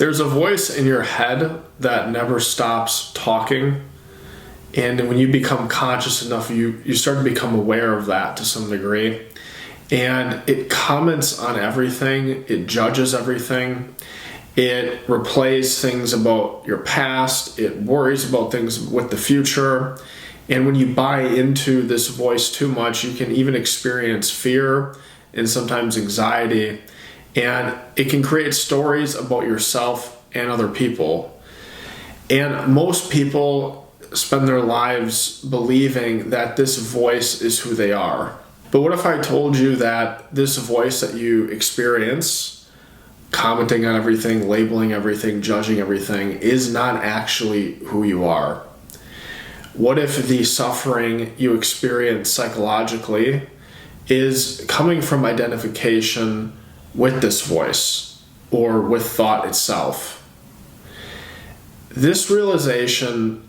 There's a voice in your head that never stops talking. And when you become conscious enough, you start to become aware of that to some degree. And it comments on everything. It judges everything. It replays things about your past. It worries about things with the future. And when you buy into this voice too much, you can even experience fear and sometimes anxiety. And it can create stories about yourself and other people. And most people spend their lives believing that this voice is who they are. But what if I told you that this voice that you experience, commenting on everything, labeling everything, judging everything, is not actually who you are? What if the suffering you experience psychologically is coming from identification with this voice or with thought itself? This realization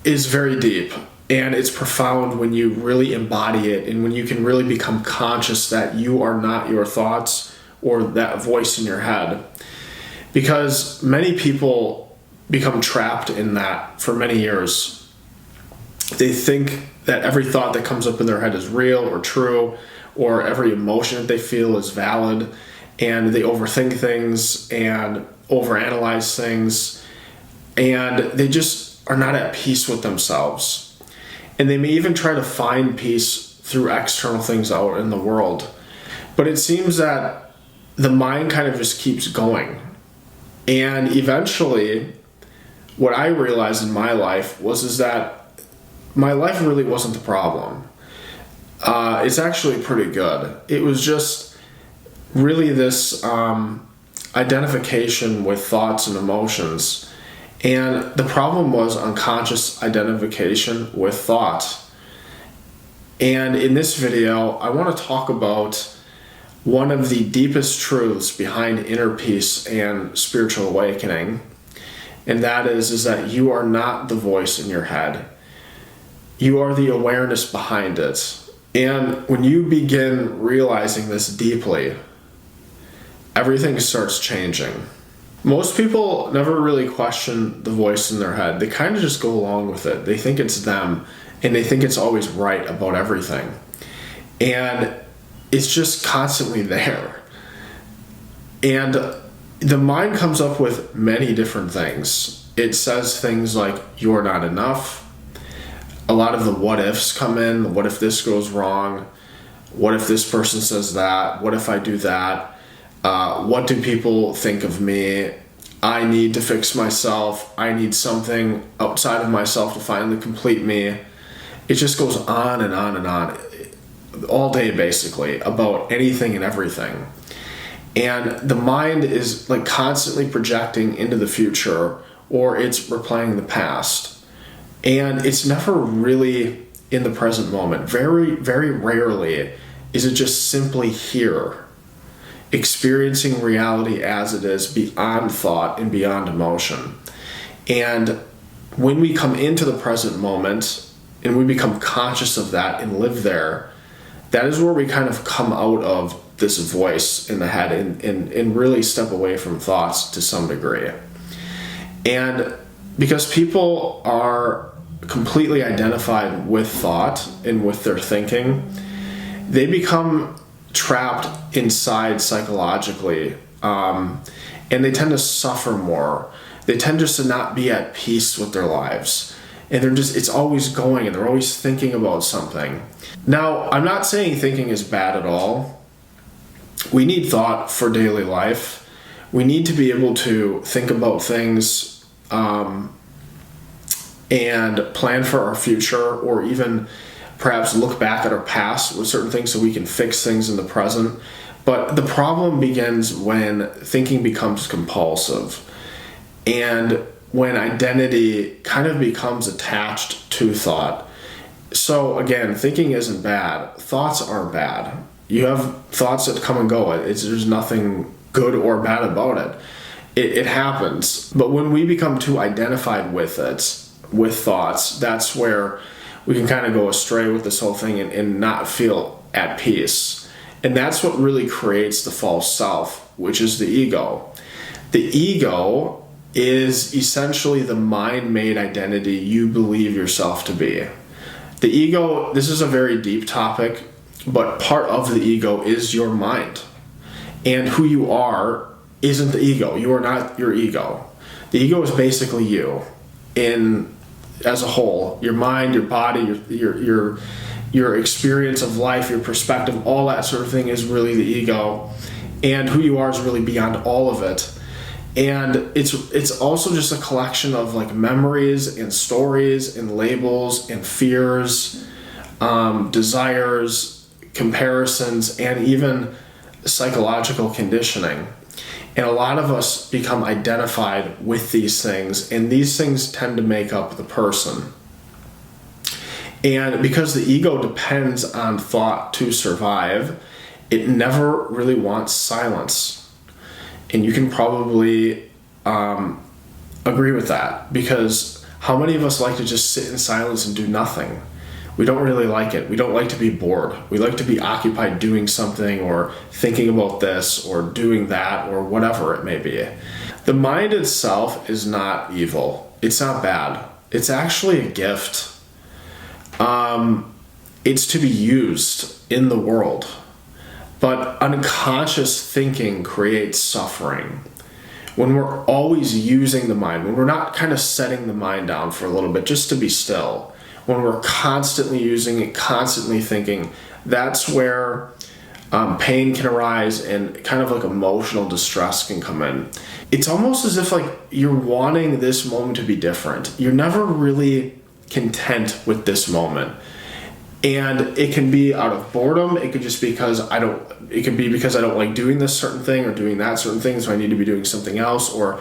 is very deep, and it's profound when you really embody it and when you can really become conscious that you are not your thoughts or that voice in your head. Because many people become trapped in that for many years. They think that every thought that comes up in their head is real or true, or every emotion that they feel is valid, and they overthink things and overanalyze things, and they just are not at peace with themselves. And they may even try to find peace through external things out in the world. But it seems that the mind kind of just keeps going. And eventually, what I realized in my life is that my life really wasn't the problem. It's actually pretty good. It was just really this identification with thoughts and emotions. And the problem was unconscious identification with thought. And in this video, I want to talk about one of the deepest truths behind inner peace and spiritual awakening. And that is that you are not the voice in your head. You are the awareness behind it. And when you begin realizing this deeply, everything starts changing. Most people never really question the voice in their head. They kind of just go along with it. They think it's them, and they think it's always right about everything. And it's just constantly there. And the mind comes up with many different things. It says things like, you're not enough. A lot of the what ifs come in. What if this goes wrong? What if this person says that? What if I do that? What do people think of me? I need to fix myself. I need something outside of myself to finally complete me. It just goes on and on and on, all day basically, about anything and everything. And the mind is like constantly projecting into the future, or it's replaying the past. And it's never really in the present moment. Very, very rarely is it just simply here, experiencing reality as it is, beyond thought and beyond emotion. And when we come into the present moment and we become conscious of that and live there, that is where we kind of come out of this voice in the head and really step away from thoughts to some degree. And because people are completely identified with thought and with their thinking, they become trapped inside psychologically, and they tend to suffer more. They tend just to not be at peace with their lives, and it's always going, and they're always thinking about something. Now, I'm not saying thinking is bad at all. We need thought for daily life. We need to be able to think about things and plan for our future, or even perhaps look back at our past with certain things so we can fix things in the present. But the problem begins when thinking becomes compulsive, and when identity kind of becomes attached to thought. So again, thinking isn't bad. Thoughts aren't bad. You have thoughts that come and go. There's nothing good or bad about it. It happens. But when we become too identified with it, with thoughts, that's where we can kind of go astray with this whole thing and not feel at peace. And that's what really creates the false self. which is the ego. The ego is essentially the mind-made identity you believe yourself to be. The ego, this is a very deep topic, but part of the ego is your mind. And who you are isn't the ego. You are not your ego. The ego is basically you as a whole. Your mind, your body, your experience of life, your perspective, all that sort of thing is really the ego. And who you are is really beyond all of it. And it's also just a collection of like memories and stories and labels and fears, desires, comparisons, and even psychological conditioning. And a lot of us become identified with these things, and these things tend to make up the person. And because the ego depends on thought to survive, it never really wants silence. And you can probably agree with that, because how many of us like to just sit in silence and do nothing? We don't really like it. We don't like to be bored. We like to be occupied doing something or thinking about this or doing that or whatever it may be. The mind itself is not evil. It's not bad. It's actually a gift. It's to be used in the world. But unconscious thinking creates suffering. When we're always using the mind, when we're not kind of setting the mind down for a little bit just to be still, when we're constantly using it, constantly thinking, that's where pain can arise and kind of like emotional distress can come in. It's almost as if like you're wanting this moment to be different. You're never really content with this moment. And it can be out of boredom. It could just be because I don't like doing this certain thing or doing that certain thing, so I need to be doing something else, or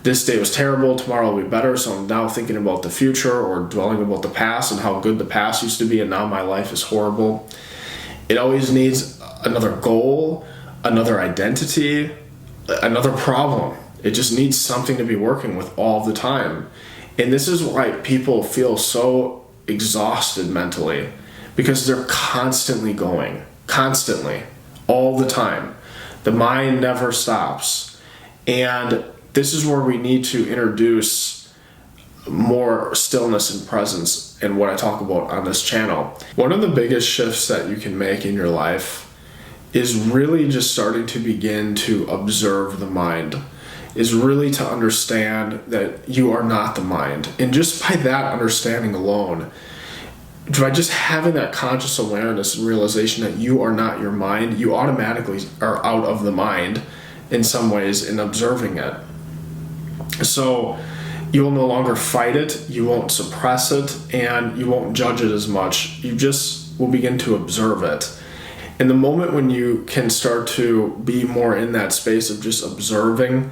this day was terrible, tomorrow will be better, so I'm now thinking about the future or dwelling about the past and how good the past used to be and now my life is horrible. It always needs another goal, another identity, another problem. It just needs something to be working with all the time. And this is why people feel so exhausted mentally, because they're constantly going, constantly, all the time. The mind never stops. And this is where we need to introduce more stillness and presence in what I talk about on this channel. One of the biggest shifts that you can make in your life is really just starting to begin to observe the mind, is really to understand that you are not the mind. And just by that understanding alone, by just having that conscious awareness and realization that you are not your mind, you automatically are out of the mind in some ways in observing it. So you will no longer fight it, you won't suppress it, and you won't judge it as much. You just will begin to observe it. And the moment when you can start to be more in that space of just observing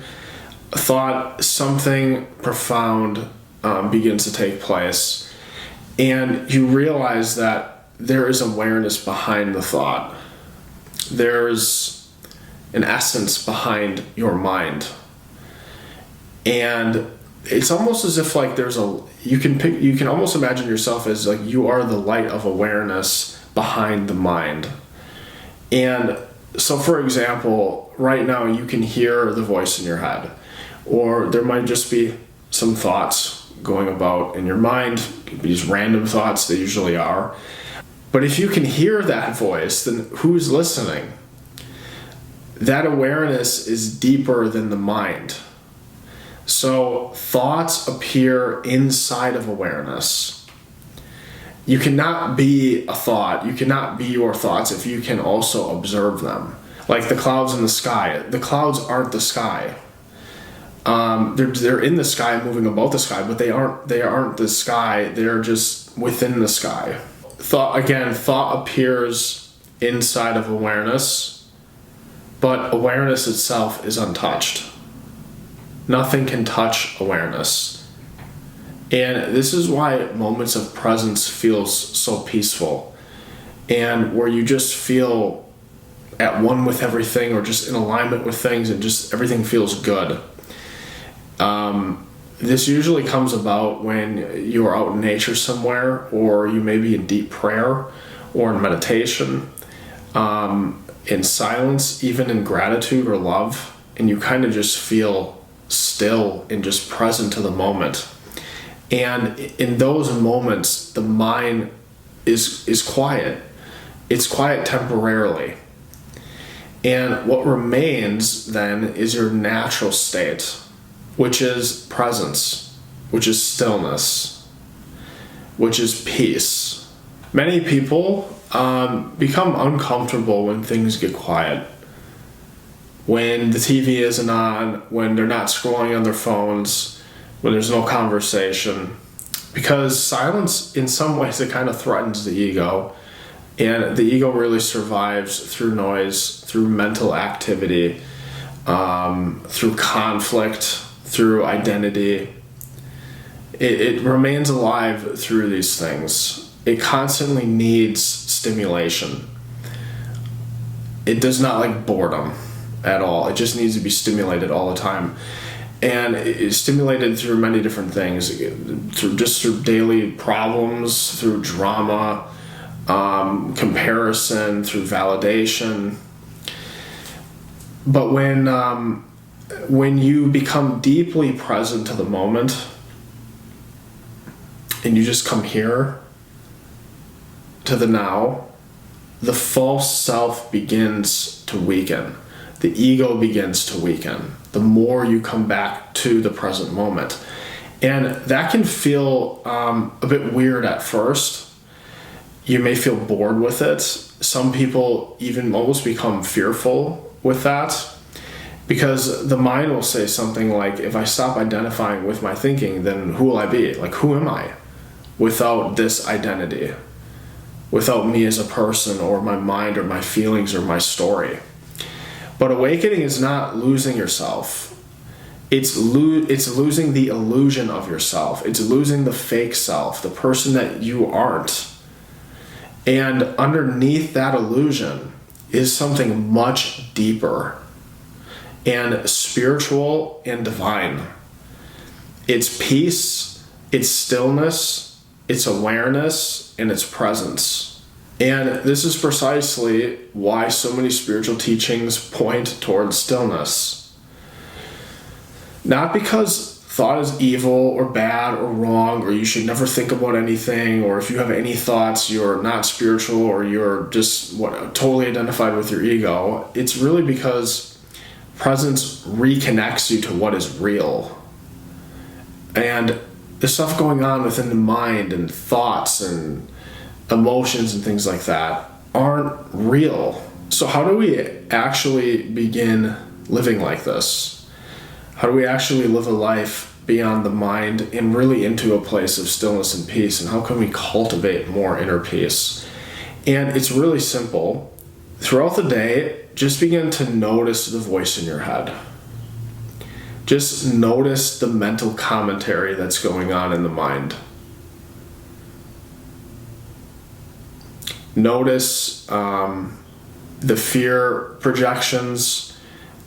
thought, something profound begins to take place. And you realize that there is awareness behind the thought. There's an essence behind your mind. And it's almost as if like you can almost imagine yourself as like you are the light of awareness behind the mind. And so for example, right now you can hear the voice in your head, or there might just be some thoughts going about in your mind, these random thoughts, they usually are. But if you can hear that voice, then who's listening? That awareness is deeper than the mind. So thoughts appear inside of awareness. You cannot be a thought, you cannot be your thoughts if you can also observe them. Like the clouds in the sky. The clouds aren't the sky. They're in the sky, moving about the sky, but they aren't the sky. They're just within the sky. Thought appears inside of awareness, but awareness itself is untouched. Nothing can touch awareness. And this is why moments of presence feels so peaceful, and where you just feel at one with everything, or just in alignment with things, and just everything feels good. This usually comes about when you're out in nature somewhere, or you may be in deep prayer or in meditation. in silence, even in gratitude or love, and you kind of just feel still and just present to the moment. And in those moments, the mind is quiet. It's quiet temporarily. And what remains then is your natural state, which is presence, which is stillness, which is peace. Many people become uncomfortable when things get quiet. When the TV isn't on, when they're not scrolling on their phones, when there's no conversation. Because silence, in some ways, it kind of threatens the ego. And the ego really survives through noise, through mental activity, through conflict, through identity. It remains alive through these things. It constantly needs stimulation. It does not like boredom at all. It just needs to be stimulated all the time. And it's stimulated through many different things, through daily problems, through drama, comparison, through validation. But when you become deeply present to the moment and you just come here to the now, the false self begins to weaken. The ego begins to weaken the more you come back to the present moment. And that can feel a bit weird at first. You may feel bored with it. Some people even almost become fearful with that, because the mind will say something like, if I stop identifying with my thinking, then who will I be? Like, who am I without this identity? Without me as a person, or my mind, or my feelings, or my story. But awakening is not losing yourself. It's losing the illusion of yourself. It's losing the fake self, the person that you aren't. And underneath that illusion is something much deeper and spiritual and divine. It's peace, it's stillness, it's awareness, and it's presence. And this is precisely why so many spiritual teachings point towards stillness. Not because thought is evil or bad or wrong, or you should never think about anything, or if you have any thoughts, you're not spiritual, or you're just totally identified with your ego. It's really because presence reconnects you to what is real. And the stuff going on within the mind and thoughts and emotions and things like that aren't real. So how do we actually begin living like this? How do we actually live a life beyond the mind and really into a place of stillness and peace? And how can we cultivate more inner peace? And it's really simple. Throughout the day, just begin to notice the voice in your head. Just notice the mental commentary that's going on in the mind. Notice the fear projections,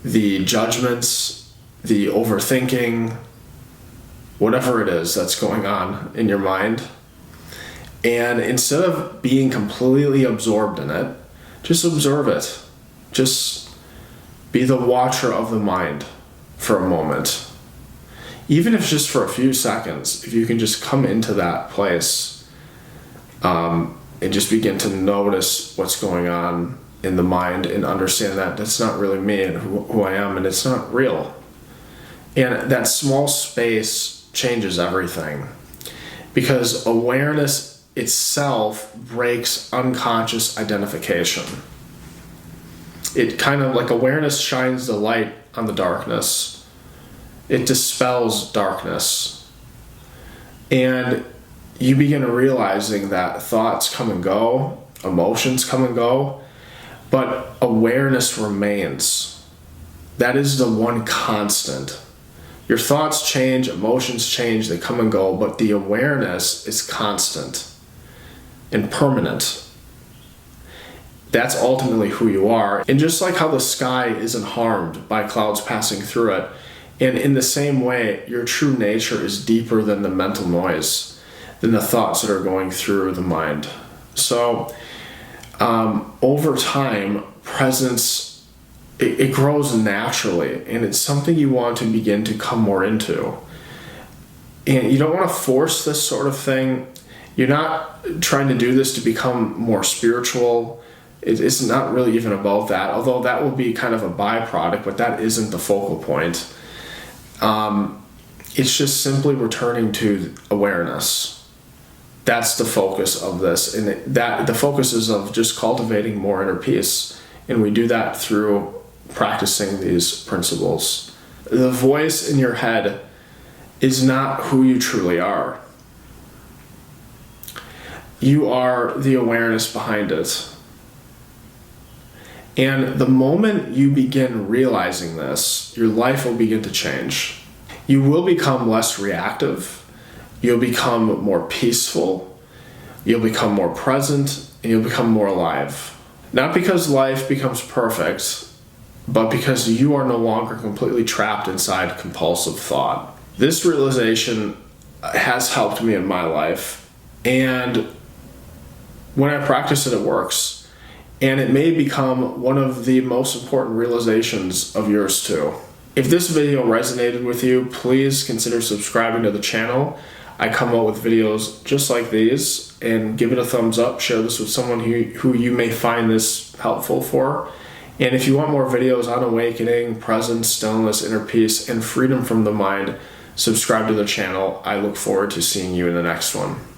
the judgments, the overthinking, whatever it is that's going on in your mind. And instead of being completely absorbed in it, just observe it. Just be the watcher of the mind for a moment. Even if just for a few seconds, if you can just come into that place and just begin to notice what's going on in the mind and understand that that's not really me and who I am, and it's not real. And that small space changes everything, because awareness itself breaks unconscious identification. It kind of like awareness shines the light on the darkness. It dispels darkness. And you begin realizing that thoughts come and go, emotions come and go, but awareness remains. That is the one constant. Your thoughts change, emotions change, they come and go, but the awareness is constant and permanent. That's ultimately who you are. And just like how the sky isn't harmed by clouds passing through it, and in the same way, your true nature is deeper than the mental noise, than the thoughts that are going through the mind. So, over time, presence, it grows naturally, and it's something you want to begin to come more into. And you don't want to force this sort of thing. You're not trying to do this to become more spiritual. It's not really even about that, although that will be kind of a byproduct, but that isn't the focal point. It's just simply returning to awareness. That's the focus of this, and the focus is of just cultivating more inner peace, and we do that through practicing these principles. The voice in your head is not who you truly are. You are the awareness behind it. And the moment you begin realizing this, your life will begin to change. You will become less reactive. You'll become more peaceful. You'll become more present, and you'll become more alive. Not because life becomes perfect, but because you are no longer completely trapped inside compulsive thought. This realization has helped me in my life, and when I practice it, it works. And it may become one of the most important realizations of yours too. If this video resonated with you, please consider subscribing to the channel. I come out with videos just like these, and give it a thumbs up. Share this with someone who you may find this helpful for. And if you want more videos on awakening, presence, stillness, inner peace, and freedom from the mind, subscribe to the channel. I look forward to seeing you in the next one.